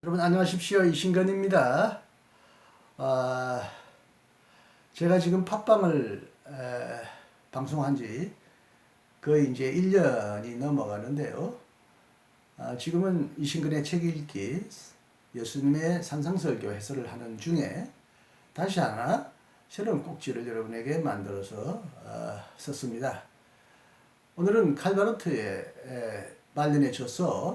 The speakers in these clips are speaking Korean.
여러분 안녕하십시오. 이신건입니다. 제가 지금 팟빵을 방송한 지 거의 이제 1년이 넘어가는데요. 지금은 이신건의 책 읽기, 예수님의 산상설교 해설을 하는 중에 다시 하나 새로운 꼭지를 여러분에게 만들어서 썼습니다. 오늘은 칼바르트의 말년에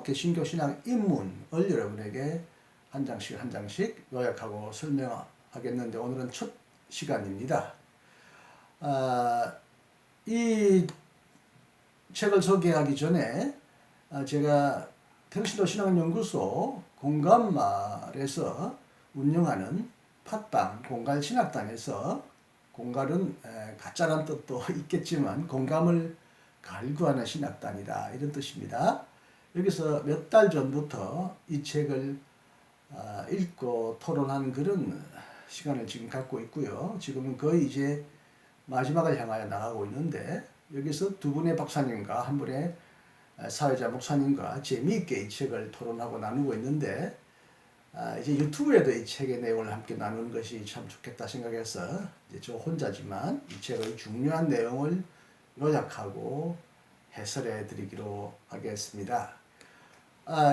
개신교 신학 입문을 여러분에게 한 장씩 요약하고 설명하겠는데 오늘은 첫 시간입니다. 이 책을 소개하기 전에 제가 평신도 신학연구소 공갈말에서 운영하는 팟빵 공갈신학당에서 공갈은 가짜란 뜻도 있겠지만 공감을 갈구하는 신학단이다 이런 뜻입니다. 여기서 몇 달 전부터 이 책을 읽고 토론하는 그런 시간을 지금 갖고 있고요. 지금은 거의 이제 마지막을 향하여 나가고 있는데 여기서 두 분의 박사님과 한 분의 사회자 목사님과 재미있게 이 책을 토론하고 나누고 있는데 이제 유튜브에도 이 책의 내용을 함께 나누는 것이 참 좋겠다 생각해서 이제 저 혼자지만 이 책의 중요한 내용을 요약하고 해설해 드리기로 하겠습니다.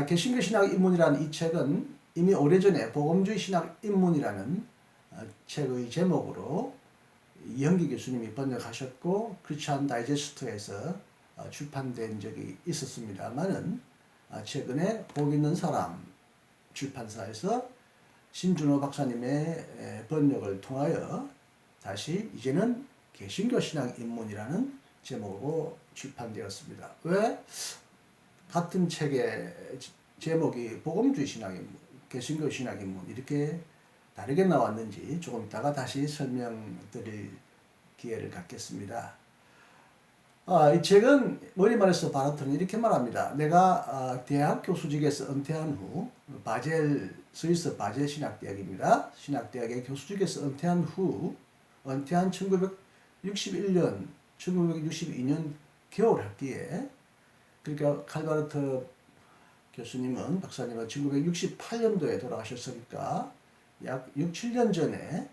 개신교 신학 입문이라는 이 책은 이미 오래전에 복음주의 신학 입문이라는 책의 제목으로 이현기 교수님이 번역하셨고 크리스천 다이제스트에서 출판된 적이 있었습니다만은 최근에 복 있는 사람 출판사에서 신준호 박사님의 번역을 통하여 다시 이제는 개신교 신학 입문이라는 제목으로 출판되었습니다. 왜 같은 책의 제목이 복음주의 신학 입문, 개신교 신학 입문 이렇게 다르게 나왔는지 조금 이따가 다시 설명드릴 기회를 갖겠습니다. 이 책은 머리 말해서 바르트는 이렇게 말합니다. 내가 대학 교수직에서 은퇴한 후 스위스 바젤 신학대학입니다. 신학대학의 교수직에서 은퇴한 1962년 겨울 학기에 그러니까 칼바르트 교수님은 박사님은 1968년도에 돌아가셨으니까 약 6, 7년 전에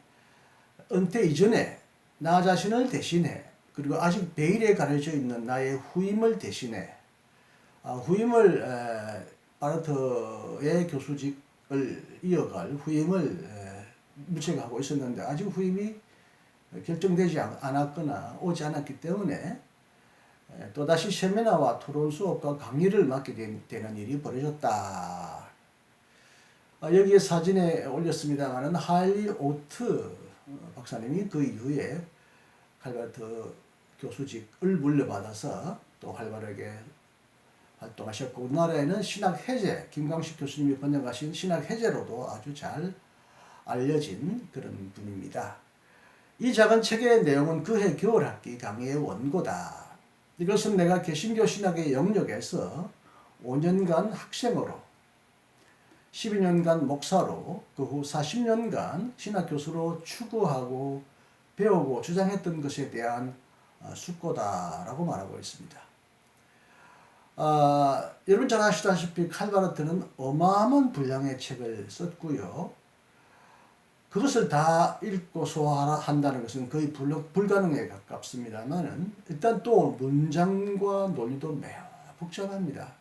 은퇴 이전에 나 자신을 대신해 그리고 아직 베일에 가려져 있는 나의 후임을 대신해 바르트의 교수직을 이어갈 후임을 무책하고 있었는데 아직 후임이 결정되지 않았거나 오지 않았기 때문에 또다시 세미나와 토론 수업과 강의를 맡게 되는 일이 벌어졌다. 여기에 사진에 올렸습니다만 하일리 오트 박사님이 그 이후에 칼바르트 교수직을 물려받아서 또 활발하게 활동하셨고 우리나라에는 신학해제, 김광식 교수님이 번역하신 신학해제로도 아주 잘 알려진 그런 분입니다. 이 작은 책의 내용은 그해 겨울학기 강의의 원고다. 이것은 내가 개신교 신학의 영역에서 5년간 학생으로 12년간 목사로 그 후 40년간 신학교수로 추구하고 배우고 주장했던 것에 대한 숙고다라고 말하고 있습니다. 여러분 잘 아시다시피 칼바르트는 어마어마한 분량의 책을 썼고요. 그것을 다 읽고 소화한다는 것은 거의 불가능에 가깝습니다만은 일단 또 문장과 논리도 매우 복잡합니다.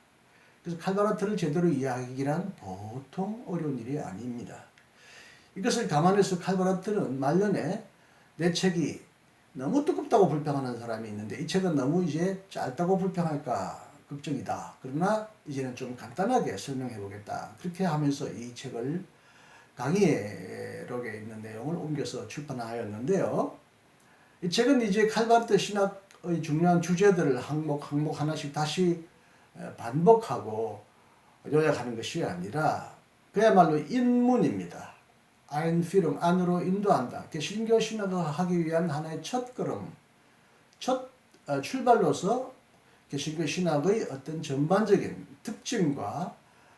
그래서 칼바르트를 제대로 이해하기란 보통 어려운 일이 아닙니다. 이것을 감안해서 칼바르트는 말년에 내 책이 너무 두껍다고 불평하는 사람이 있는데 이 책은 너무 이제 짧다고 불평할까 걱정이다. 그러나 이제는 좀 간단하게 설명해 보겠다. 그렇게 하면서 이 책을 강의록에 있는 내용을 옮겨서 출판하였는데요. 이 책은 이제 칼바르트 신학의 중요한 주제들을 항목 하나씩 다시 반복하고 요약하는 것이 아니라 그야말로 인문입니다. 아인피름 안으로 인도한다. 개신교 신학을 하기 위한 하나의 첫 걸음, 첫 출발로서 개신교 신학의 어떤 전반적인 특징과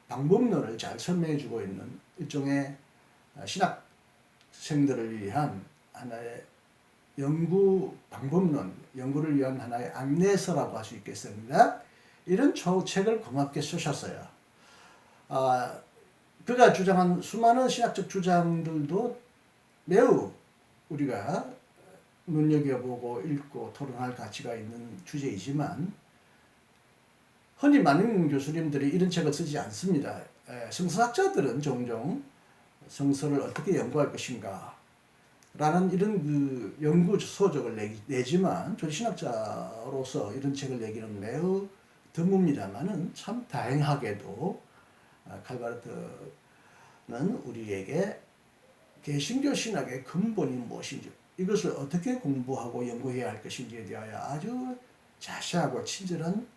방법론을 잘 설명해주고 있는 일종의 신학생들을 위한 하나의 연구 방법론, 연구를 위한 하나의 안내서라고 할 수 있겠습니다. 이런 책을 고맙게 쓰셨어요. 그가 주장한 수많은 신학적 주장들도 매우 우리가 눈여겨보고 읽고 토론할 가치가 있는 주제이지만 흔히 많은 교수님들이 이런 책을 쓰지 않습니다. 성서학자들은 종종 성서를 어떻게 연구할 것인가 라는 이런 그 연구 소적을 내지만 조신학자로서 이런 책을 내기는 매우 드뭅니다만은 참 다행하게도 칼바르트는 우리에게 개신교 신학의 근본이 무엇인지 이것을 어떻게 공부하고 연구해야 할 것인지에 대하여 아주 자세하고 친절한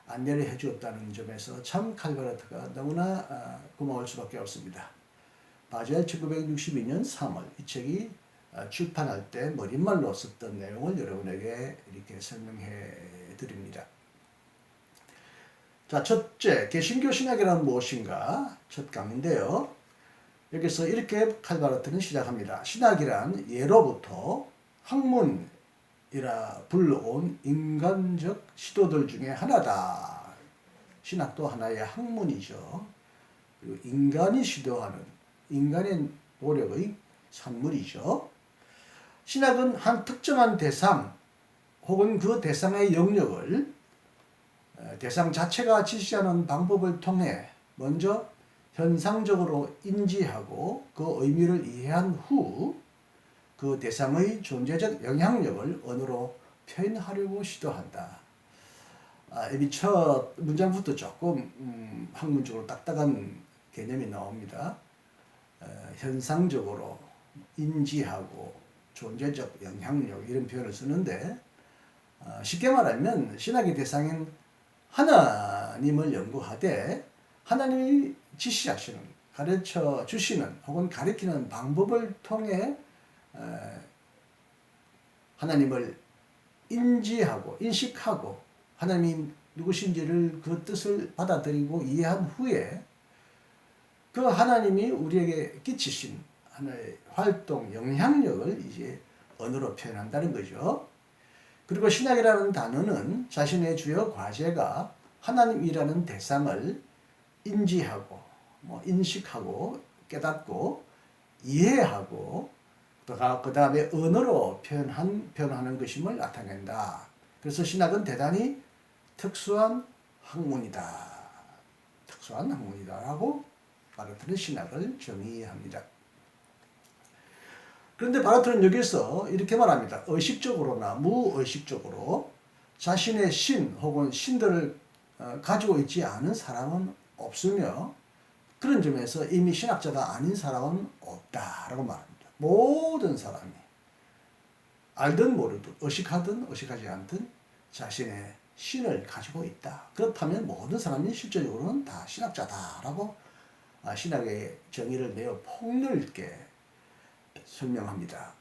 안내를 해주었다는 점에서 참 칼바르트가 너무나 고마울 수밖에 없습니다. 바젤 1962년 3월 이 책이 출판할 때 머릿말로 썼던 내용을 여러분에게 이렇게 설명해 드립니다. 자, 첫째, 개신교 신학이란 무엇인가? 첫 강인데요. 여기서 이렇게 칼바르트는 시작합니다. 신학이란 예로부터 학문이라 불러온 인간적 시도들 중에 하나다. 신학도 하나의 학문이죠. 그리고 인간이 시도하는 인간의 노력의 산물이죠. 신학은 한 특정한 대상 혹은 그 대상의 영역을 대상 자체가 지시하는 방법을 통해 먼저 현상적으로 인지하고 그 의미를 이해한 후 그 대상의 존재적 영향력을 언어로 표현하려고 시도한다. 이미 첫 문장부터 조금 학문적으로 딱딱한 개념이 나옵니다. 현상적으로 인지하고 존재적 영향력 이런 표현을 쓰는데 쉽게 말하면 신학의 대상인 하나님을 연구하되 하나님이 지시하시는 가르쳐 주시는 혹은 가르치는 방법을 통해 하나님을 인지하고 인식하고 하나님이 누구신지를 그 뜻을 받아들이고 이해한 후에 그 하나님이 우리에게 끼치신 하나의 활동, 영향력을 이제 언어로 표현한다는 거죠. 그리고 신학이라는 단어는 자신의 주요 과제가 하나님이라는 대상을 인지하고, 인식하고, 깨닫고, 이해하고, 그 다음에 언어로 표현하는 것임을 나타낸다. 그래서 신학은 대단히 특수한 학문이다. 특수한 학문이다라고 바르트는 신학을 정의합니다. 그런데 바르트는 여기서 이렇게 말합니다. 의식적으로나 무의식적으로 자신의 신 혹은 신들을 가지고 있지 않은 사람은 없으며 그런 점에서 이미 신학자가 아닌 사람은 없다라고 말합니다. 모든 사람이 알든 모르든 의식하든 의식하지 않든 자신의 신을 가지고 있다. 그렇다면 모든 사람이 실질적으로는 다 신학자다라고 신학의 정의를 매우 폭넓게 설명합니다.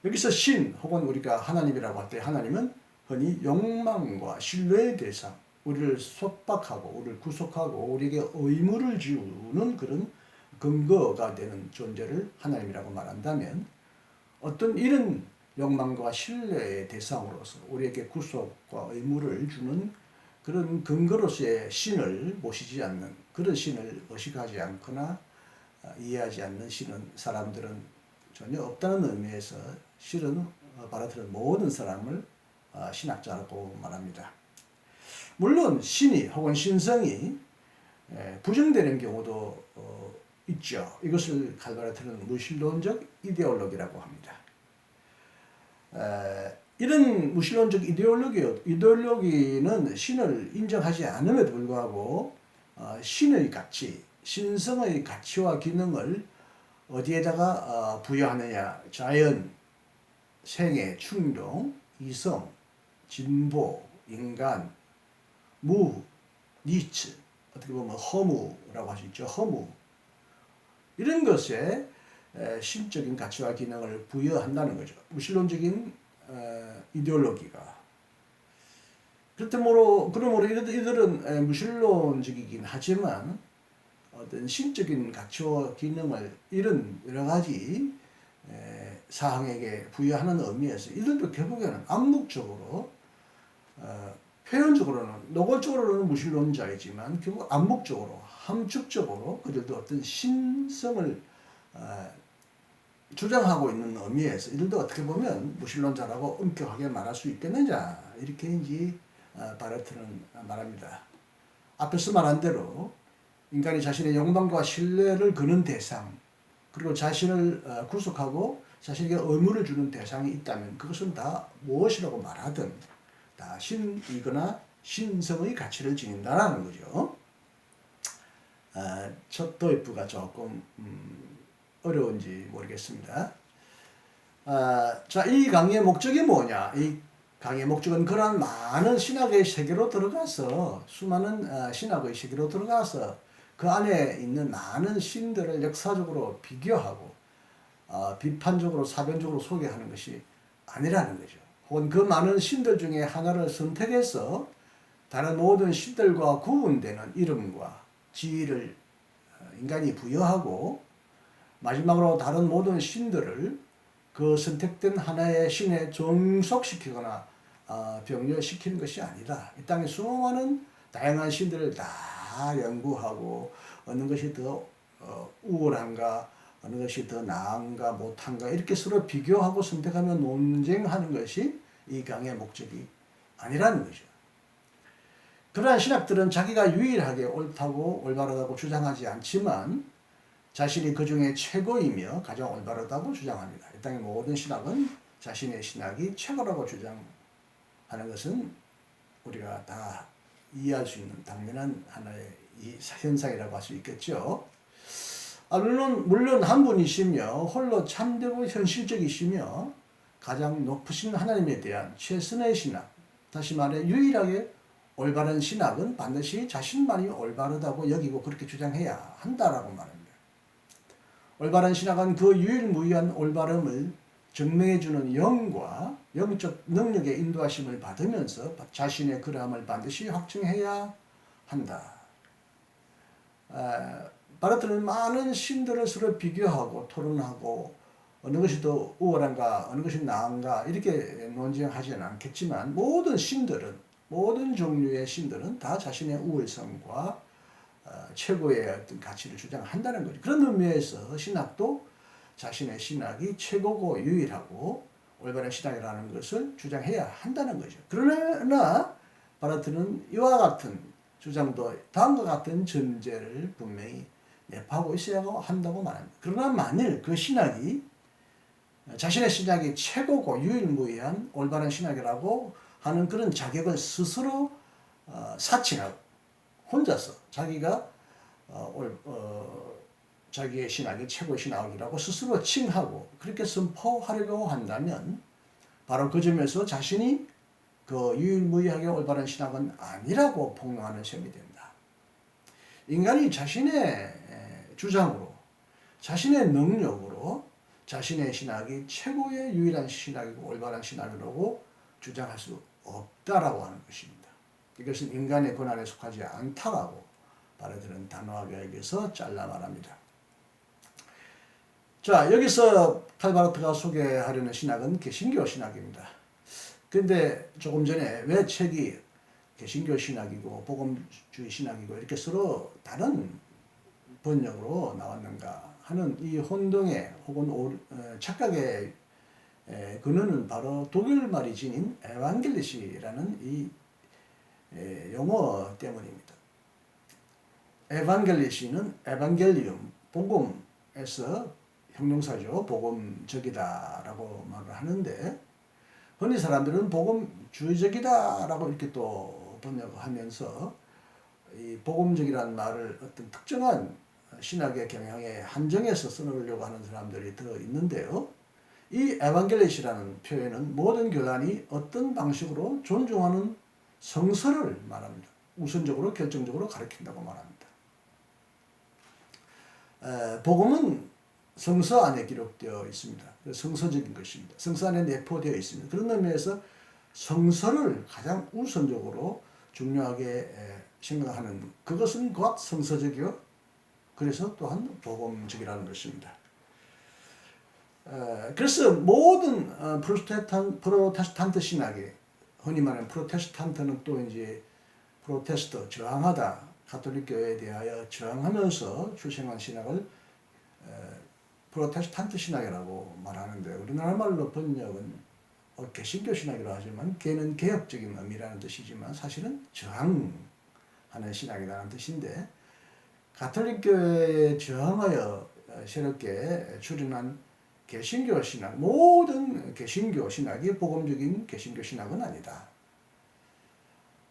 여기서 신 혹은 우리가 하나님이라고 할 때 하나님은 흔히 욕망과 신뢰의 대상, 우리를 속박하고 우리를 구속하고 우리에게 의무를 지우는 그런 근거가 되는 존재를 하나님이라고 말한다면 어떤 이런 욕망과 신뢰의 대상으로서 우리에게 구속과 의무를 주는 그런 근거로서의 신을 모시지 않는 그런 신을 의식하지 않거나 이해하지 않는 신은 사람들은 전혀 없다는 의미에서 실은 바르트는 모든 사람을 신학자라고 말합니다. 물론 신이 혹은 신성이 부정되는 경우도 있죠. 이것을 칼바르트는 무신론적 이데올로기라고 합니다. 이런 무신론적 이데올로기는 신을 인정하지 않음에도 불구하고 신의 가치, 신성의 가치와 기능을 어디에다가 부여하느냐. 자연, 생애, 충동, 이성, 진보, 인간, 무, 니츠, 어떻게 보면 허무라고 할 수 있죠. 허무. 이런 것에 신적인 가치와 기능을 부여한다는 거죠. 무신론적인 이데올로기가. 그러므로 이들은 무신론적이긴 하지만 어떤 신적인 가치와 기능을 이런 여러 가지 사항에게 부여하는 의미에서 이들도 결국에는 암묵적으로 표현적으로는 노골적으로는 무신론자이지만 결국 암묵적으로 함축적으로 그들도 어떤 신성을 주장하고 있는 의미에서 이들도 어떻게 보면 무신론자라고 엄격하게 말할 수 있겠느냐 이렇게 이제 바르트는 말합니다. 앞에서 말한 대로 인간이 자신의 욕망과 신뢰를 거는 대상 그리고 자신을 구속하고 자신에게 의무를 주는 대상이 있다면 그것은 다 무엇이라고 말하든 다 신이거나 신성의 가치를 지닌다는 거죠. 첫 도입부가 조금 어려운지 모르겠습니다. 자, 이 강의의 목적이 뭐냐? 이 강의의 목적은 그러한 많은 신학의 세계로 들어가서 수많은 신학의 세계로 들어가서 그 안에 있는 많은 신들을 역사적으로 비교하고 비판적으로 사변적으로 소개하는 것이 아니라는 거죠. 혹은 그 많은 신들 중에 하나를 선택해서 다른 모든 신들과 구분되는 이름과 지위를 인간이 부여하고 마지막으로 다른 모든 신들을 그 선택된 하나의 신에 종속시키거나 병렬시키는 것이 아니라 이 땅에 수많은 다양한 신들을 다 연구하고 어느 것이 더 우월한가 어느 것이 더 나은가 못한가 이렇게 서로 비교하고 선택하며 논쟁하는 것이 이 강의 목적이 아니라는 거죠. 그러한 신학들은 자기가 유일하게 옳다고 올바르다고 주장하지 않지만 자신이 그 중에 최고이며 가장 올바르다고 주장합니다. 이 땅의 모든 신학은 자신의 신학이 최고라고 주장하는 것은 우리가 다 이해할 수 있는 당연한 하나의 현상이라고 할 수 있겠죠. 물론 한 분이시며 홀로 참되고 현실적이시며 가장 높으신 하나님에 대한 최선의 신학, 다시 말해 유일하게 올바른 신학은 반드시 자신만이 올바르다고 여기고 그렇게 주장해야 한다라고 말합니다. 올바른 신학은 그 유일무이한 올바름을 증명해주는 영과 영적 능력의 인도하심을 받으면서 자신의 그러함을 반드시 확증해야 한다. 바르트는 많은 신들을 서로 비교하고 토론하고 어느 것이 더 우월한가 어느 것이 나은가 이렇게 논쟁하지는 않겠지만 모든 신들은 모든 종류의 신들은 다 자신의 우월성과 최고의 어떤 가치를 주장한다는 거죠. 그런 의미에서 신학도 자신의 신학이 최고고 유일하고 올바른 신학이라는 것을 주장해야 한다는 거죠. 그러나 바르트는 이와 같은 주장도 다음과 같은 전제를 분명히 내포하고 있어야 한다고 말합니다. 그러나 만일 그 신학이 자신의 신학이 최고고 유일무이한 올바른 신학이라고 하는 그런 자격을 스스로 사칭하고 혼자서 자기가 자기의 신학이 최고의 신학이라고 스스로 칭하고 그렇게 선포하려고 한다면 바로 그 점에서 자신이 그 유일무이하게 올바른 신학은 아니라고 폭로하는 셈이 된다. 인간이 자신의 주장으로 자신의 능력으로 자신의 신학이 최고의 유일한 신학이고 올바른 신학이라고 주장할 수 없다라고 하는 것입니다. 이것은 인간의 권한에 속하지 않다라고 바르트는 단호하게 여기서 잘라 말합니다. 자, 여기서 칼 바르트가 소개하려는 신학은 개신교 신학입니다. 근데 조금 전에 왜 책이 개신교 신학이고 복음주의 신학이고 이렇게 서로 다른 번역으로 나왔는가 하는 이 혼동의 혹은 착각의 근원은 바로 독일 말이 지닌 에반겔리시라는 이 용어 때문입니다. 에반겔리시는 에반겔리움, 복음에서 형용사죠. 복음적이다라고 말을 하는데 흔히 사람들은 복음주의적이다라고 이렇게 또 번역하면서 이 복음적이라는 말을 어떤 특정한 신학의 경향에 한정해서 써놓으려고 하는 사람들이 더 있는데요. 이 에반겔리시라는 표현은 모든 교단이 어떤 방식으로 존중하는 성서를 말합니다. 우선적으로 결정적으로 가르친다고 말합니다. 복음은 성서 안에 기록되어 있습니다. 성서적인 것입니다. 성서 안에 내포되어 있습니다. 그런 의미에서 성서를 가장 우선적으로 중요하게 생각하는 그것은 곧 성서적이요. 그래서 또한 복음적이라는 것입니다. 그래서 모든 프로테스탄트 신학에 흔히 말하는 프로테스탄트는 또 이제 프로테스트 저항하다 가톨릭 교회에 대하여 저항하면서 출생한 신학을 프로테스탄트 신학이라고 말하는데, 우리나라 말로 번역은 개신교 신학이라고 하지만 개는 개혁적인 의미라는 뜻이지만 사실은 저항하는 신학이라는 뜻인데, 가톨릭 교회에 저항하여 새롭게 출현한 개신교 신학, 모든 개신교 신학이 복음적인 개신교 신학은 아니다.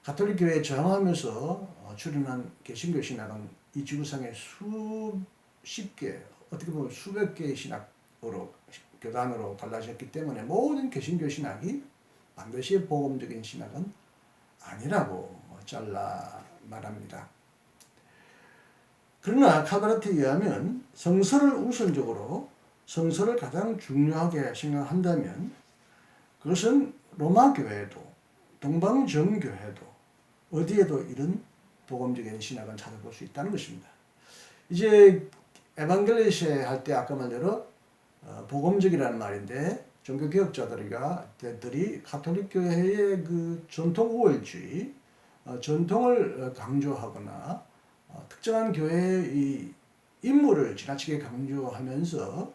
가톨릭 교회에 저항하면서 출현한 개신교 신학은 이 지구상에 수십 개, 어떻게 보면 수백 개의 신학으로, 교단으로 갈라졌기 때문에 모든 개신교 신학이 반드시 복음적인 신학은 아니라고 잘라 말합니다. 그러나 칼바르트에 의하면 성서를 우선적으로, 성서를 가장 중요하게 생각한다면 그것은 로마 교회도 동방정 교회도 어디에도 이런 복음적인 신학을 찾아볼 수 있다는 것입니다. 이제 에반겔리세 할 때 아까 말대로 복음적이라는 말인데, 종교개혁자들이 가톨릭 교회의 그 전통 우월주의, 전통을 강조하거나 특정한 교회의 이 인물을 지나치게 강조하면서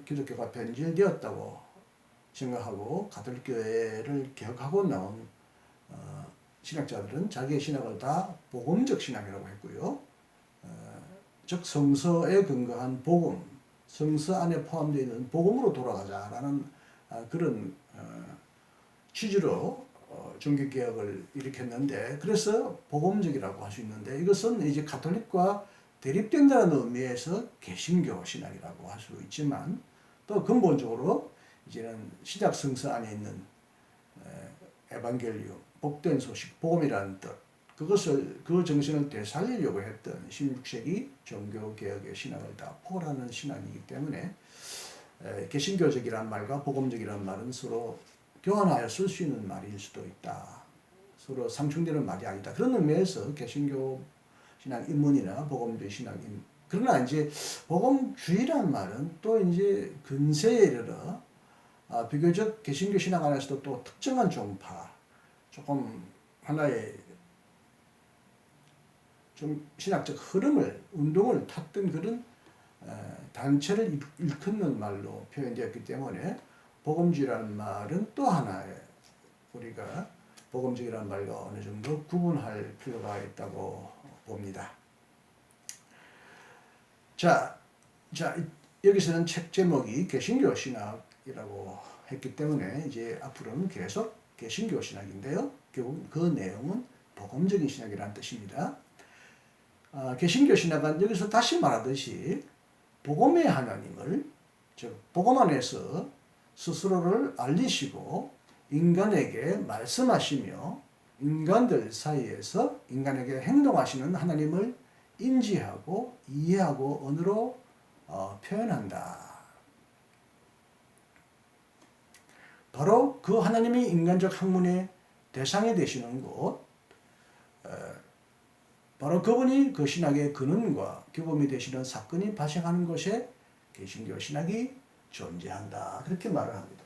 기독교가 변질되었다고 생각하고 가톨릭 교회를 개혁하고 나온 신학자들은 자기의 신학을 다 복음적 신학이라고 했고요. 즉 성서에 근거한 복음, 성서 안에 포함되어 있는 복음으로 돌아가자라는 그런 취지로 종교개혁을 일으켰는데, 그래서 복음적이라고 할 수 있는데, 이것은 이제 가톨릭과 대립된다는 의미에서 개신교 신학이라고 할 수 있지만, 또 근본적으로 이제는 신약 성서 안에 있는 에반겔리움, 복된 소식, 복음이라는 뜻, 그 정신을 되살리려고 했던 16세기 종교개혁의 신학을 다 포괄하는 신학이기 때문에 개신교적이란 말과 복음적이란 말은 서로 교환하여 쓸 수 있는 말일 수도 있다. 서로 상충되는 말이 아니다. 그런 의미에서 개신교 신학 입문이나 복음주의 신학 입문. 그러나 이제 복음주의란 말은 또 이제 근세에 이르러 비교적 개신교 신학 안에서도 또 특정한 종파, 조금 하나의 좀 신학적 흐름을, 운동을 탔던 그런 단체를 일컫는 말로 표현되었기 때문에 복음주의라는 말은 또 하나의 우리가 복음적이라는 말과 어느 정도 구분할 필요가 있다고 봅니다. 자, 여기서는 책 제목이 개신교 신학이라고 했기 때문에 이제 앞으로는 계속 개신교 신학인데요. 결국 그 내용은 복음적인 신학이라는 뜻입니다. 개신교 신학은 여기서 다시 말하듯이 복음의 하나님을, 즉 복음 안에서 스스로를 알리시고 인간에게 말씀하시며 인간들 사이에서 인간에게 행동하시는 하나님을 인지하고 이해하고 언어로 표현한다. 바로 그 하나님이 인간적 학문의 대상이 되시는 곳, 바로 그분이 그 신학의 근원과 규범이 되시는 사건이 발생하는 곳에 개신교 신학이 존재한다. 그렇게 말을 합니다.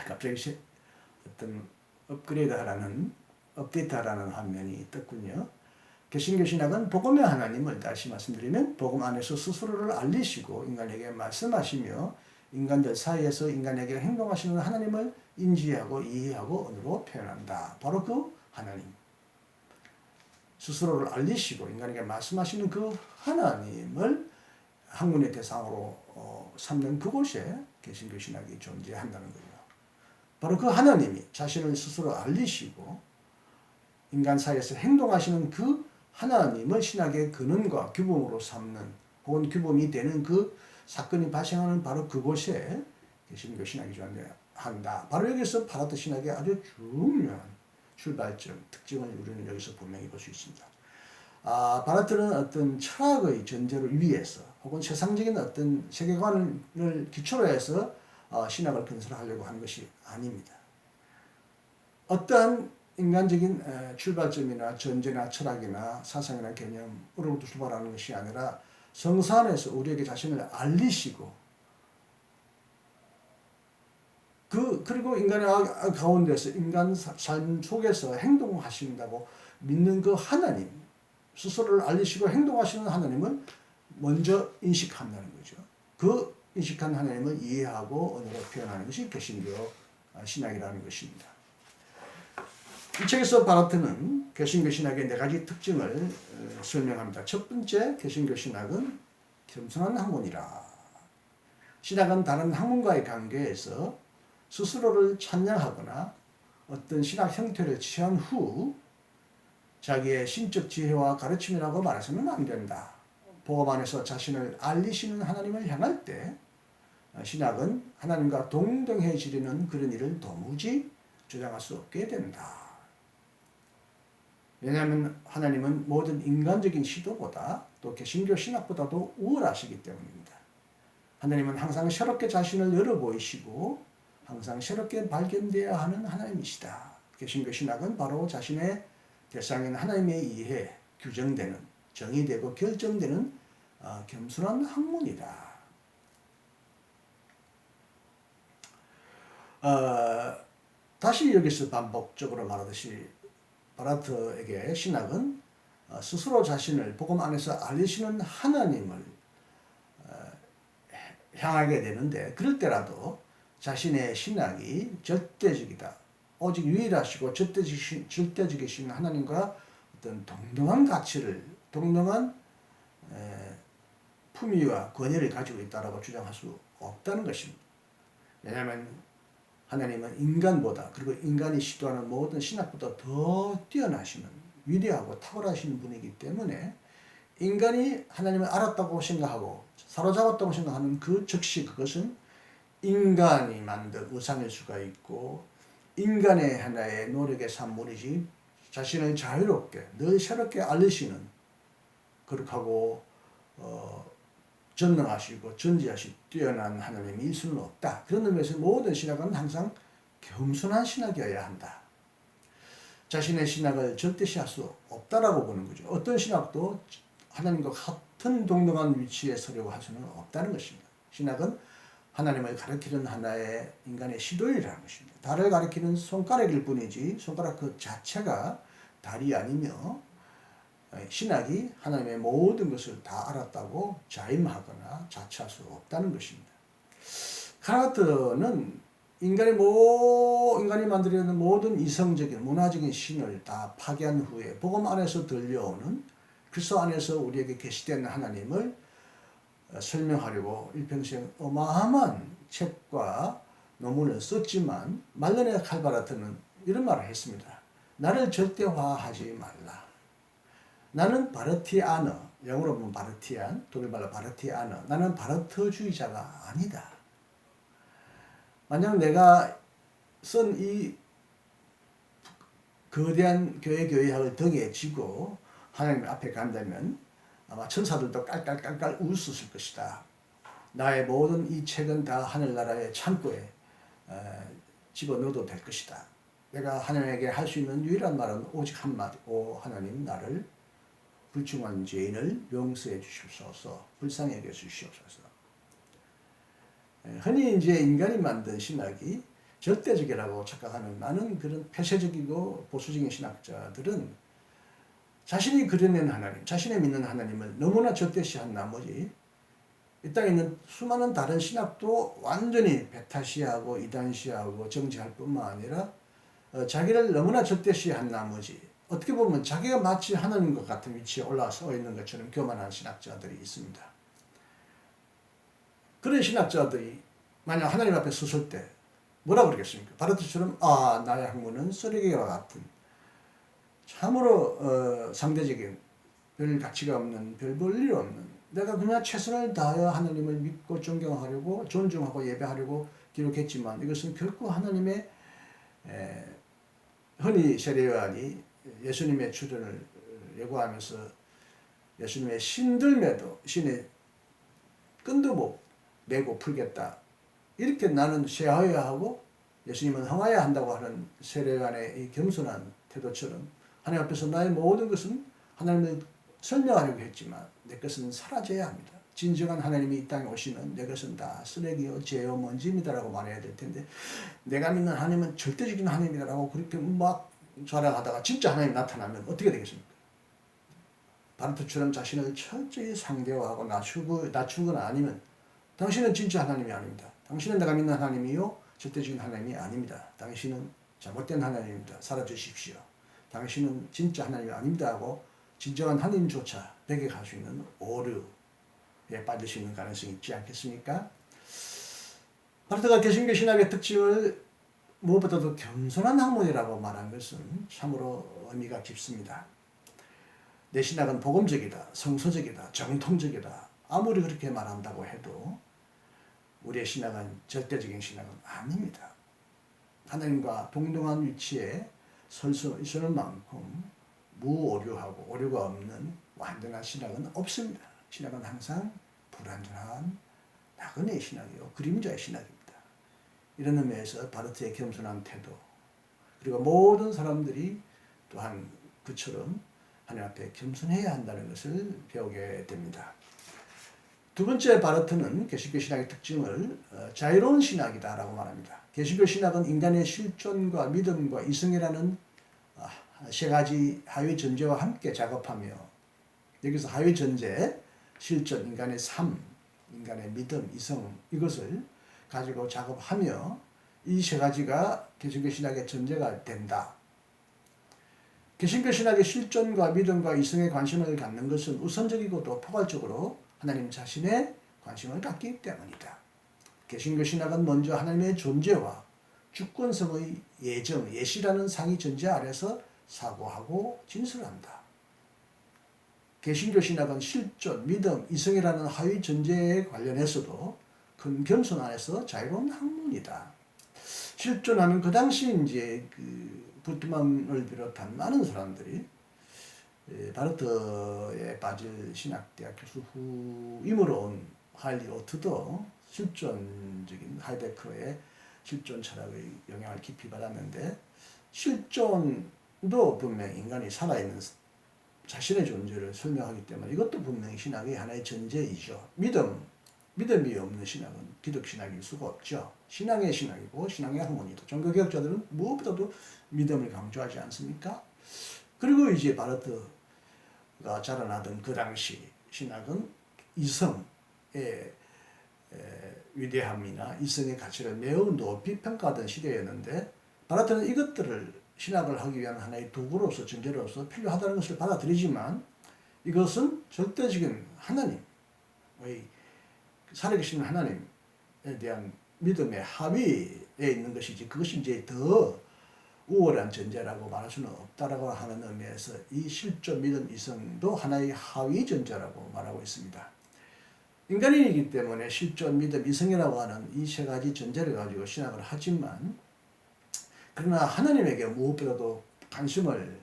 갑자기 어떤 업데이트하라는 화면이 떴군요. 개신교 신학은 복음의 하나님을, 다시 말씀드리면 복음 안에서 스스로를 알리시고 인간에게 말씀하시며 인간들 사이에서 인간에게 행동하시는 하나님을 인지하고 이해하고 언어로 표현한다. 바로 그 하나님, 스스로를 알리시고 인간에게 말씀하시는 그 하나님을 학문의 대상으로 삼는 그곳에 개신교 신학이 존재한다는 거예요. 바로 그 하나님이 자신을 스스로 알리시고 인간 사이에서 행동하시는 그 하나님을 신학의 근원과 규범으로 삼는, 혹은 규범이 되는 그 사건이 발생하는 바로 그곳에 개신교 신학이 존재한다. 바로 여기서 바라트 신학의 아주 중요한 출발점, 특징을 우리는 여기서 분명히 볼 수 있습니다. 바라트는 어떤 철학의 전제를 위해서 혹은 세상적인 어떤 세계관을 기초로 해서 신학을 건설하려고 하는 것이 아닙니다. 어떠한 인간적인 출발점이나 전제나 철학이나 사상이나 개념으로부터 출발하는 것이 아니라 성서 안에서 우리에게 자신을 알리시고 그리고 인간의 가운데서 인간 삶 속에서 행동하신다고 믿는 그 하나님, 스스로를 알리시고 행동하시는 하나님을 먼저 인식한다는 거죠. 그 인식한 하나님을 이해하고 언어로 표현하는 것이 개신교 신학이라는 것입니다. 이 책에서 바라트는 개신교 신학의 4가지 특징을 설명합니다. 첫 번째, 개신교 신학은 겸손한 학문이라. 신학은 다른 학문과의 관계에서 스스로를 찬양하거나 어떤 신학 형태를 취한 후 자기의 신적 지혜와 가르침이라고 말해서는 안 된다. 복음 안에서 자신을 알리시는 하나님을 향할 때 신학은 하나님과 동등해지려는 그런 일을 도무지 주장할 수 없게 된다. 왜냐하면 하나님은 모든 인간적인 시도보다 또 개신교 신학보다도 우월하시기 때문입니다. 하나님은 항상 새롭게 자신을 열어 보이시고 항상 새롭게 발견되어야 하는 하나님이시다. 개신교 신학은 바로 자신의 대상인 하나님에 의해 규정되는, 정의되고 결정되는 겸손한 학문이다. 다시 여기서 반복적으로 말하듯이 바라트에게 신학은 스스로 자신을 복음 안에서 알리시는 하나님을 향하게 되는데, 그럴 때라도 자신의 신학이 절대적이다. 오직 유일하시고 절대적이신 하나님과 어떤 동등한 가치를, 동등한 품위와 권위를 가지고 있다라고 주장할 수 없다는 것입니다. 왜냐하면 하나님은 인간보다, 그리고 인간이 시도하는 모든 신학보다 더 뛰어나시는, 위대하고 탁월하신 분이기 때문에 인간이 하나님을 알았다고 생각하고 사로잡았다고 생각하는 그 즉시 그것은 인간이 만든 우상일 수가 있고 인간의 하나의 노력의 산물이지 자신을 자유롭게 늘 새롭게 알리시는, 그렇게 하고 전능하시고 전지하시 뛰어난 하나님이 있을 수는 없다. 그런 의미에서 모든 신학은 항상 겸손한 신학이어야 한다. 자신의 신학을 절대시할 수 없다라고 보는 거죠. 어떤 신학도 하나님과 같은 동등한 위치에 서려고 할 수는 없다는 것입니다. 신학은 하나님을 가리키는 하나의 인간의 시도이라는 것입니다. 달을 가리키는 손가락일 뿐이지 손가락 그 자체가 달이 아니며, 신학이 하나님의 모든 것을 다 알았다고 자임하거나 자처할 수 없다는 것입니다. 카라트는 인간이 만들어낸 모든 이성적인 문화적인 신을 다 파괴한 후에 복음 안에서 들려오는 그리스도 안에서 우리에게 계시된 하나님을 설명하려고 일평생 어마어마한 책과 논문을 썼지만 말년에 칼바라트는 이런 말을 했습니다. 나를 절대화하지 말라. 나는 바르티아너, 영어로 보면 바르티안, 독일말로 바르티아너. 나는 바르트주의자가 아니다. 만약 내가 쓴 이 거대한 교회학을 등에 지고 하나님 앞에 간다면 아마 천사들도 깔깔깔깔 웃었을 것이다. 나의 모든 이 책은 다 하늘나라의 창고에 집어넣어도 될 것이다. 내가 하나님에게 할 수 있는 유일한 말은 오직 한마디. 오 하나님, 나를 불충한 죄인을 용서해 주시옵소서. 불쌍히 여겨 주시옵소서. 흔히 이제 인간이 만든 신학이 절대적이라고 착각하는 많은 그런 폐쇄적이고 보수적인 신학자들은 자신이 그려낸 하나님, 자신의 믿는 하나님을 너무나 절대시한 나머지 이 땅에 있는 수많은 다른 신학도 완전히 배타시하고 이단시하고 정지할 뿐만 아니라 자기를 너무나 절대시한 나머지 어떻게 보면 자기가 마치 하나님과 같은 위치에 올라서 있는 것처럼 교만한 신학자들이 있습니다. 그런 신학자들이 만약 하나님 앞에 섰을 때 뭐라 그러겠습니까? 바르트처럼 나의 학문은 쓰레기와 같은 참으로 상대적인 별 가치가 없는 별 볼일 없는, 내가 그냥 최선을 다하여 하나님을 믿고 존경하려고 존중하고 예배하려고 기록했지만 이것은 결코 하나님의 흔히 세례요한이 예수님의 출현을 예고하면서 예수님의 신들매도 신의 끈도 못 메고 풀겠다, 이렇게 나는 쇠하여야 하고 예수님은 흥하여야 한다고 하는 세례요한의 이 겸손한 태도처럼 하나님 앞에서 나의 모든 것은 하나님을 설명하려고 했지만 내 것은 사라져야 합니다. 진정한 하나님이 이 땅에 오시면 내 것은 다 쓰레기요 죄요 먼지입니다라고 말해야 될 텐데 내가 믿는 하나님은 절대적인 하나님이다라고 그렇게 막 자랑하다가 진짜 하나님이 나타나면 어떻게 되겠습니까? 바르트처럼 자신을 철저히 상대화하고 낮추거나 아니면 당신은 진짜 하나님이 아닙니다. 당신은 내가 믿는 하나님이요 절대적인 하나님이 아닙니다. 당신은 잘못된 하나님입니다. 사라지십시오. 당신은 진짜 하나님이 아닙니다 하고 진정한 하나님조차 배격할 수 있는 오류에 빠질 수 있는 가능성이 있지 않겠습니까? 바르트가 개신교 신학의 특징을 무엇보다도 겸손한 학문이라고 말한 것은 참으로 의미가 깊습니다. 내 신학은 복음적이다, 성서적이다, 정통적이다. 아무리 그렇게 말한다고 해도 우리의 신학은 절대적인 신학은 아닙니다. 하나님과 동등한 위치에 설 수 있을 만큼 무오류하고 오류가 없는 완전한 신학은 없습니다. 신학은 항상 불완전한 나그네의 신학이요 그림자의 신학입니다. 이런 의미에서 바르트의 겸손한 태도 그리고 모든 사람들이 또한 그처럼 하나님 앞에 겸손해야 한다는 것을 배우게 됩니다. 두 번째 바르트는 개신교 신학의 특징을 자유로운 신학이다라고 말합니다. 개신교 신학은 인간의 실존과 믿음과 이성이라는 세 가지 하위 전제와 함께 작업하며 여기서 하위 전제, 실존, 인간의 삶, 인간의 믿음, 이성 이것을 가지고 작업하며 이 세 가지가 개신교 신학의 전제가 된다. 개신교 신학의 실존과 믿음과 이성에 관심을 갖는 것은 우선적이고 또 포괄적으로 하나님 자신의 관심을 갖기 때문이다. 개신교 신학은 먼저 하나님의 존재와 주권성의 예정, 예시라는 상위 전제 아래서 사고하고 진술한다. 개신교 신학은 실존, 믿음, 이성이라는 하위 전제에 관련해서도 큰 겸손 안에서 자유로운 학문이다. 실존하는 그 당시 이제 부트만을 비롯한 많은 사람들이 바르트에 빠질 신학대학 교수 후임으로 온 할리 오트도 실존적인 하이데커의 실존 철학의 영향을 깊이 받았는데 실존도 분명 인간이 살아있는 자신의 존재를 설명하기 때문에 이것도 분명히 신학의 하나의 전제이죠. 믿음이 없는 신학은 기독신학일 수가 없죠. 신앙의 신학이고 신앙의 학문이죠. 종교개혁자들은 무엇보다도 믿음을 강조하지 않습니까? 그리고 이제 바르트가 자라나던 그 당시 신학은 이성의 위대함이나 이성의 가치를 매우 높이 평가하던 시대였는데 바르트는 이것들을 신학을 하기 위한 하나의 도구로서 전제로서 필요하다는 것을 받아들이지만 이것은 절대적인 하나님의 살아계신 하나님에 대한 믿음의 하위에 있는 것이지 그것이 이제 더 우월한 전제라고 말할 수는 없다라고 하는 의미에서 이 실존, 믿음, 이성도 하나의 하위 전제라고 말하고 있습니다. 인간인이기 때문에 실존, 믿음, 이성이라고 하는 이 세 가지 전제를 가지고 신학을 하지만 그러나 하나님에게 무엇보다도 관심을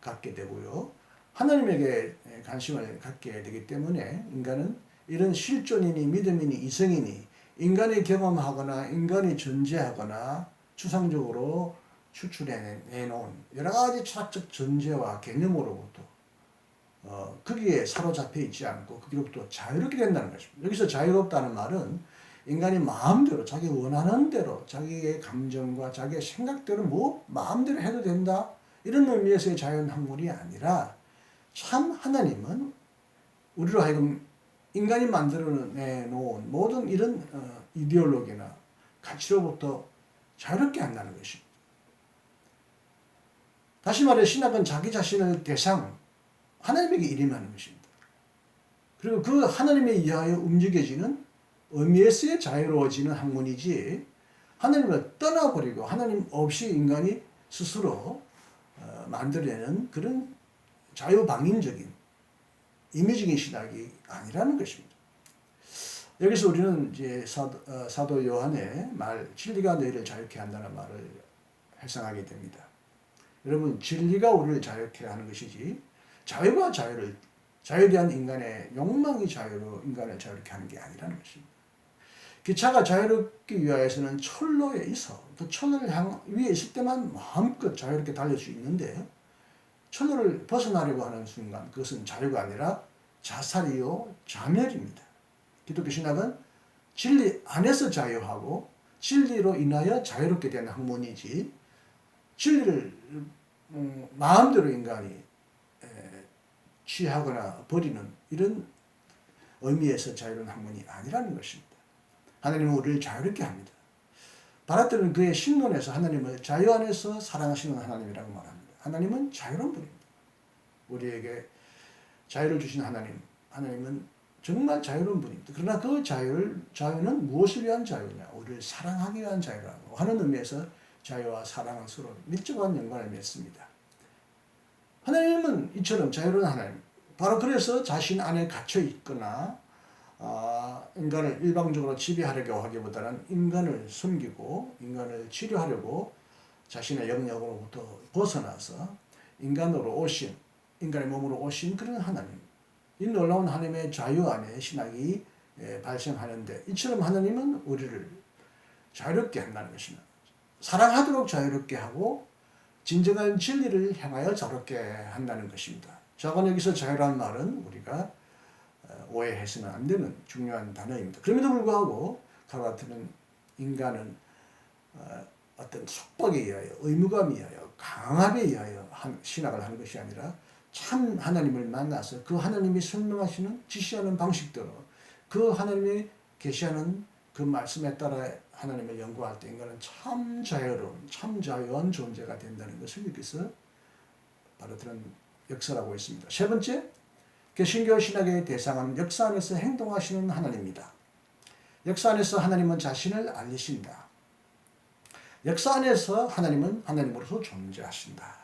갖게 되고요. 하나님에게 관심을 갖게 되기 때문에 인간은 이런 실존이니 믿음이니 이성이니 인간이 경험하거나 인간이 존재하거나 추상적으로 추출해내놓은 여러 가지 철학적 전제와 개념으로부터 거기에 사로잡혀 있지 않고 거기로부터 자유롭게 된다는 것입니다. 여기서 자유롭다는 말은 인간이 마음대로 자기 원하는 대로 자기의 감정과 자기의 생각대로 마음대로 해도 된다 이런 의미에서의 자연학문이 아니라 참 하나님은 우리로 하여금 인간이 만들어내놓은 모든 이런 이데올로기나 가치로부터 자유롭게 한다는 것입니다. 다시 말해 신학은 자기 자신을 대상 하나님에게 일임하는 것입니다. 그리고 그 하나님에 의하여 움직여지는 의미에서의 자유로워지는 학문이지 하나님을 떠나버리고 하나님 없이 인간이 스스로 만들어내는 그런 자유방임적인 임의적인 신학이 아니라는 것입니다. 여기서 우리는 이제 사도 요한의 말 진리가 너희를 자유케 한다는 말을 회상하게 됩니다. 여러분 진리가 우리를 자유케 하는 것이지 자유가 자유에 대한 인간의 욕망이 인간을 자유롭게 하는 게 아니라는 것입니다. 기차가 자유롭기 위하여서는 철로에 있어 그 철로를 위에 있을 때만 마음껏 자유롭게 달릴 수 있는데 철로를 벗어나려고 하는 순간 그것은 자유가 아니라 자살이요 자멸입니다. 기독교 신학은 진리 안에서 자유하고 진리로 인하여 자유롭게 되는 학문이지 진리를 마음대로 인간이 취하거나 버리는 이런 의미에서 자유로운 학문이 아니라는 것입니다. 하나님은 우리를 자유롭게 합니다. 바라트는 그의 신론에서 하나님을 자유 안에서 사랑하시는 하나님이라고 말합니다. 하나님은 자유로운 분입니다. 우리에게 자유를 주신 하나님은 정말 자유로운 분입니다. 그러나 그 자유는 무엇을 위한 자유냐? 우리를 사랑하기 위한 자유라고 하는 의미에서 자유와 사랑은 서로 밀접한 연관을 맺습니다. 하나님은 이처럼 자유로운 하나님, 바로 그래서 자신 안에 갇혀 있거나 인간을 일방적으로 지배하려고 하기보다는 인간을 섬기고 인간을 치료하려고 자신의 영역으로부터 벗어나서 인간의 몸으로 오신 그런 하나님, 이 놀라운 하나님의 자유 안에 신학이 발생하는데 이처럼 하나님은 우리를 자유롭게 한다는 것입니다. 사랑하도록 자유롭게 하고 진정한 진리를 향하여 자유롭게 한다는 것입니다. 자건 여기서 자유라는 말은 우리가 오해해서는 안 되는 중요한 단어입니다. 그럼에도 불구하고 카르바트는 인간은 어떤 속박에 의하여 의무감에 의하여 강압에 의하여 신학을 하는 것이 아니라 참 하나님을 만나서 그 하나님이 설명하시는 지시하는 방식대로 그 하나님이 계시하는 그 말씀에 따라 하나님을 연구할 때 인간은 참 자유로운 참 자유한 존재가 된다는 것을 여기서 바라트는 역사라고 있습니다. 세 번째, 개신교 신학의 대상은 역사 안에서 행동하시는 하나님입니다. 역사 안에서 하나님은 자신을 알리신다. 역사 안에서 하나님은 하나님으로서 존재하신다.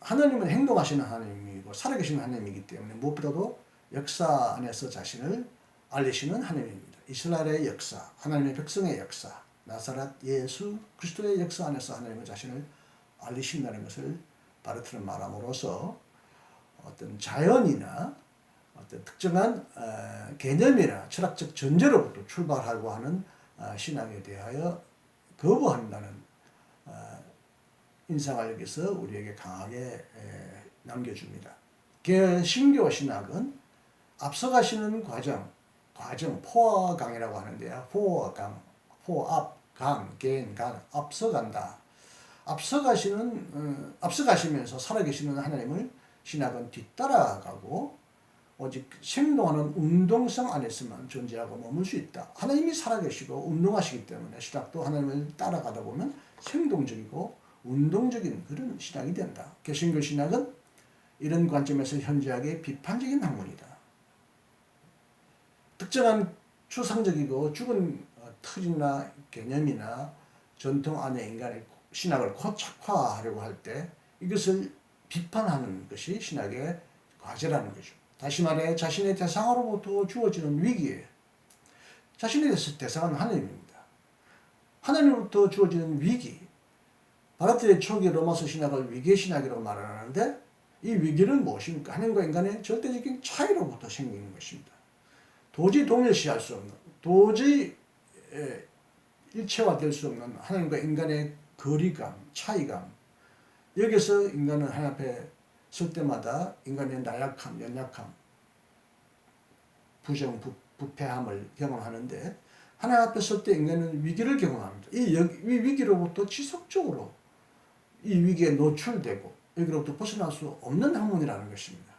하나님은 행동하시는 하나님이고 살아계시는 하나님이기 때문에 무엇보다도 역사 안에서 자신을 알리시는 하나님입니다. 이스라엘의 역사, 하나님의 백성의 역사, 나사렛 예수 그리스도의 역사 안에서 하나님은 자신을 알리신다는 것을 바르트는 말함으로써 어떤 자연이나 어떤 특정한 개념이나 철학적 전제로부터 출발하고 하는 신앙에 대하여 거부한다는 인상을 여기서 우리에게 강하게 남겨줍니다. 개신교 신학은 앞서가시는 과정, 포어강이라고 하는데요. 포어강, 포앞, 강, 개인, 강, 앞서간다. 앞서가시면서 살아계시는 하나님을 신학은 뒤따라가고 오직 생동하는 운동성 안에서만 존재하고 머물 수 있다. 하나님이 살아계시고 운동하시기 때문에 신학도 하나님을 따라가다 보면 생동적이고 운동적인 그런 신학이 된다. 개신교 신학은 이런 관점에서 현저하게 비판적인 학문이다. 특정한 추상적이고 죽은 틀이나 개념이나 전통 안에 인간의 신학을 고착화하려고 할 때 이것을 비판하는 것이 신학의 과제라는 거죠. 다시 말해 자신의 대상으로부터 주어지는 위기에 자신의 대상은 하나님입니다. 하나님으로부터 주어지는 위기, 바라트의 초기 로마서 신학을 위기의 신학이라고 말하는데 이 위기는 무엇입니까? 하나님과 인간의 절대적인 차이로부터 생기는 것입니다. 도저히 동일시할 수 없는, 도저히 일체화될 수 없는 하나님과 인간의 거리감, 차이감, 여기서 인간은 하나님 앞에 설 때마다 인간의 나약함, 연약함, 부패함을 경험하는데 하나님 앞에 설 때 인간은 위기를 경험합니다. 이 위기로부터 지속적으로 이 위기에 노출되고 여기로부터 벗어날 수 없는 학문이라는 것입니다.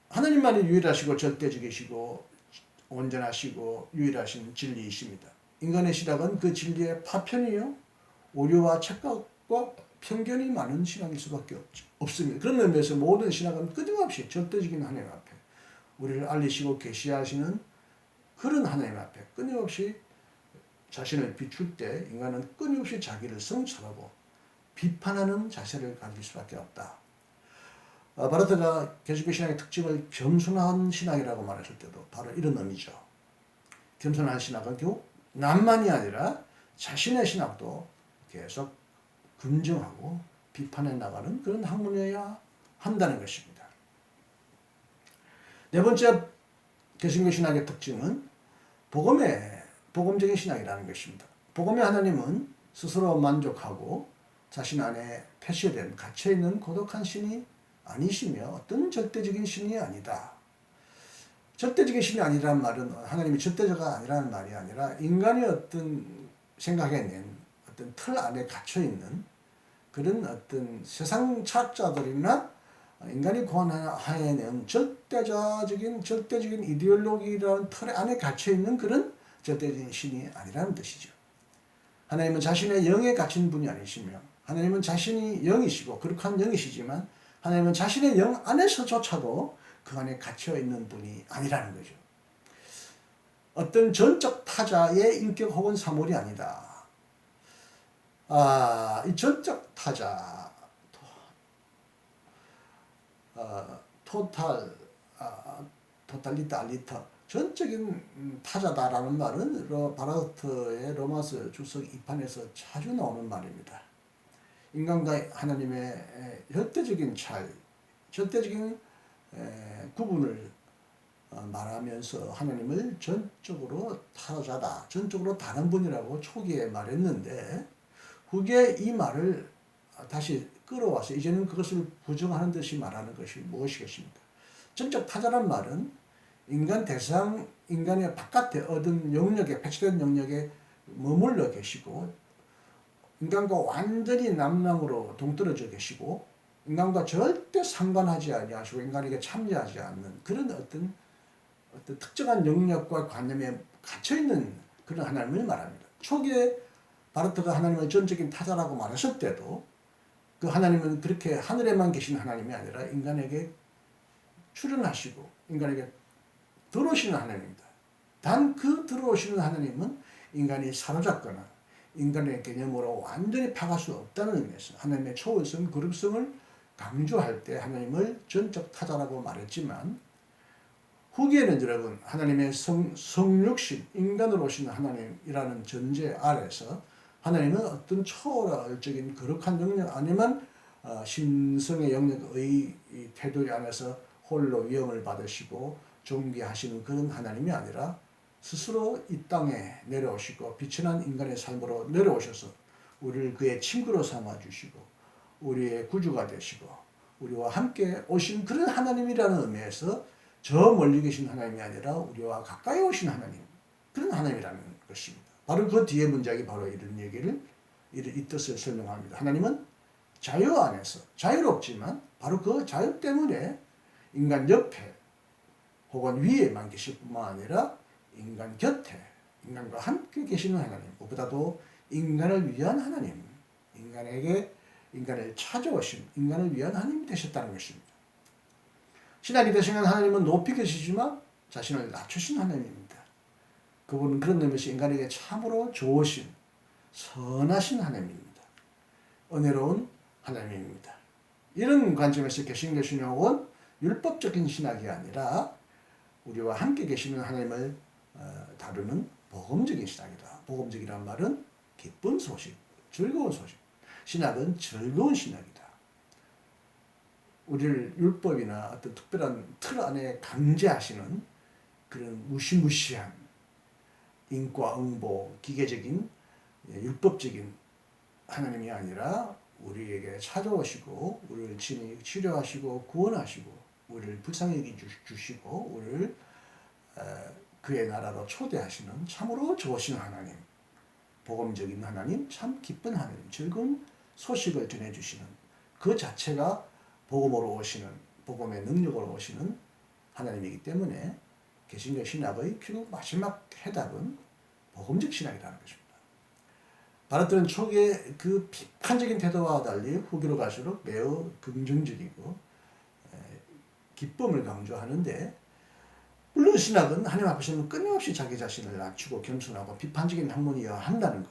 하나님만이 유일하시고 절대적이시고 온전하시고 유일하신 진리이십니다. 인간의 신학은 그 진리의 파편이요 오류와 착각과 편견이 많은 신학일 수밖에 없습니다. 그런 의미에서 모든 신학은 끊임없이 절대적인 하나님 앞에 우리를 알리시고 계시하시는 그런 하나님 앞에 끊임없이 자신을 비출 때 인간은 끊임없이 자기를 성찰하고 비판하는 자세를 가질 수밖에 없다. 바르트가 개신교 신학의 특징을 겸손한 신학이라고 말했을 때도 바로 이런 의미죠. 겸손한 신학은 결국 남만이 아니라 자신의 신학도 계속 긍정하고 비판해 나가는 그런 학문이어야 한다는 것입니다. 네 번째 개신교 신학의 특징은 복음적인 신학이라는 것입니다. 복음의 하나님은 스스로 만족하고 자신 안에 갇혀있는 고독한 신이 아니시며 어떤 절대적인 신이 아니다. 절대적인 신이 아니라는 말은 하나님이 절대자가 아니라는 말이 아니라 인간의 어떤 생각해낸 어떤 틀 안에 갇혀 있는 그런 어떤 세상 철학자들이나 인간이 고안해낸 절대적인 이데올로기라는 틀 안에 갇혀 있는 그런 절대적인 신이 아니라는 뜻이죠. 하나님은 자신의 영에 갇힌 분이 아니시며 하나님은 자신이 영이시고 거룩한 영이시지만 하나님은 자신의 영 안에서조차도 그 안에 갇혀 있는 분이 아니라는 거죠. 어떤 전적 타자의 인격 혹은 사물이 아니다. 이 전적 타자, 토탈리타 알리터, 전적인 타자다라는 말은 바라흐트의 로마서 주석 2판에서 자주 나오는 말입니다. 인간과 하나님의 절대적인 차이, 절대적인 구분을 말하면서 하나님을 전적으로 타자다, 전적으로 다른 분이라고 초기에 말했는데 후기에 이 말을 다시 끌어와서 이제는 그것을 부정하는 듯이 말하는 것이 무엇이겠습니까? 전적 타자란 말은 인간 대상, 인간의 바깥에 얻은 영역에, 배치된 영역에 머물러 계시고 인간과 완전히 남랑으로 동떨어져 계시고 인간과 절대 상관하지 아니하시고 인간에게 참여하지 않는 그런 어떤 특정한 영역과 관념에 갇혀있는 그런 하나님을 말합니다. 초기에 바르트가 하나님을 전적인 타자라고 말했을 때도 그 하나님은 그렇게 하늘에만 계신 하나님이 아니라 인간에게 출현하시고 인간에게 들어오시는 하나님입니다. 단 그 들어오시는 하나님은 인간이 사로잡거나 인간의 개념으로 완전히 파갈 수 없다는 의미에서 하나님의 초월성, 그룹성을 강조할 때 하나님을 전적 타자라고 말했지만 후기에는 여러분 하나님의 성육신, 인간으로 오신 하나님이라는 전제 아래서 하나님은 어떤 초월적인 거룩한 영역 아니면 신성의 영역의 태도 안에서 홀로 위엄을 받으시고 존귀하시는 그런 하나님이 아니라 스스로 이 땅에 내려오시고 비천한 인간의 삶으로 내려오셔서 우리를 그의 친구로 삼아주시고 우리의 구주가 되시고 우리와 함께 오신 그런 하나님이라는 의미에서 저 멀리 계신 하나님이 아니라 우리와 가까이 오신 하나님, 그런 하나님이라는 것입니다. 바로 그 뒤에 문장이 바로 이런 얘기를, 이 뜻을 설명합니다. 하나님은 자유 안에서 자유롭지만 바로 그 자유 때문에 인간 옆에 혹은 위에만 계실 뿐만 아니라 인간 곁에 인간과 함께 계시는 하나님, 무엇보다도 인간을 위한 하나님, 인간을 찾아오신 인간을 위한 하나님이 되셨다는 것입니다. 신학이 되시는 하나님은 높이 계시지만 자신을 낮추신 하나님입니다. 그분은 그런 의미에서 인간에게 참으로 좋으신 선하신 하나님입니다. 은혜로운 하나님입니다. 이런 관점에서 개신교 신학은 율법적인 신학이 아니라 우리와 함께 계시는 하나님을 다루는 복음적인 신학이다. 복음적이란 말은 기쁜 소식, 즐거운 소식. 신학은 즐거운 신학이다. 우리를 율법이나 어떤 특별한 틀 안에 강제하시는 그런 무시무시한 인과응보, 기계적인 율법적인 하나님이 아니라 우리에게 찾아오시고 우리를 친히 치료하시고 구원하시고 우리를 불쌍히 주시고 우리를 그의 나라로 초대하시는 참으로 좋으신 하나님, 복음적인 하나님, 참 기쁜 하나님, 즐거운 소식을 전해주시는 그 자체가 복음으로 오시는, 복음의 능력으로 오시는 하나님이기 때문에 개신교 신학의 결국 마지막 해답은 복음적 신학이라는 것입니다. 바르트는 초기에 그 비판적인 태도와 달리 후기로 갈수록 매우 긍정적이고 기쁨을 강조하는데, 물론 신학은 하나님 앞에서는 끊임없이 자기 자신을 낮추고 겸손하고 비판적인 학문이어야 한다는 것.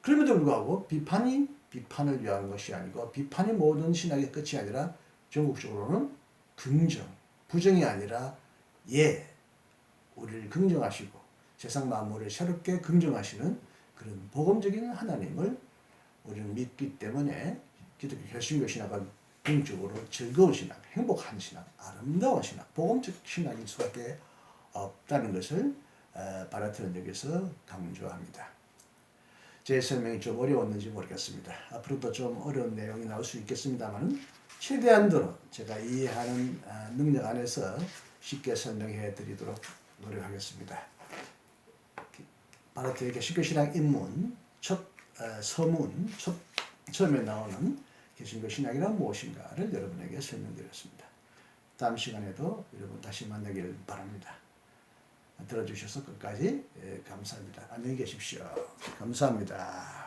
그럼에도 불구하고 비판이 비판을 위한 것이 아니고 비판이 모든 신학의 끝이 아니라 전국적으로는 긍정, 부정이 아니라 우리를 긍정하시고 세상 만물을 새롭게 긍정하시는 그런 복음적인 하나님을 우리는 믿기 때문에 기독교 개신교 신학은 궁극적으로 즐거운 신학, 행복한 신학, 아름다운 신학, 복음적 신학일 수밖에 없다는 것을 바르트는 여기서 강조합니다. 제 설명이 좀 어려웠는지 모르겠습니다. 앞으로도 좀 어려운 내용이 나올 수 있겠습니다만 최대한도로 제가 이해하는 능력 안에서 쉽게 설명해 드리도록 노력하겠습니다. 바르트의 개신교 신학 입문 첫 서문 처음에 나오는 개신교 신학이란 무엇인가를 여러분에게 설명드렸습니다. 다음 시간에도 여러분 다시 만나기를 바랍니다. 들어주셔서 끝까지 감사합니다. 안녕히 계십시오. 감사합니다.